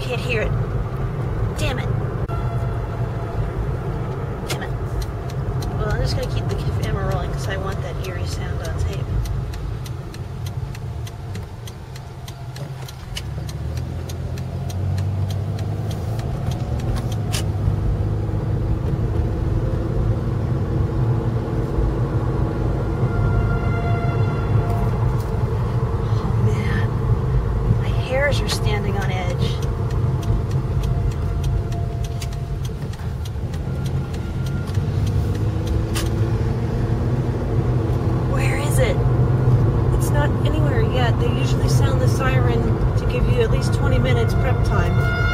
can't hear it. Damn it. Damn it. Well, I'm just going to keep the camera rolling because I want that eerie sound on tape. Are standing on edge. Where is it? It's not anywhere yet. They usually sound the siren to give you at least 20 minutes prep time.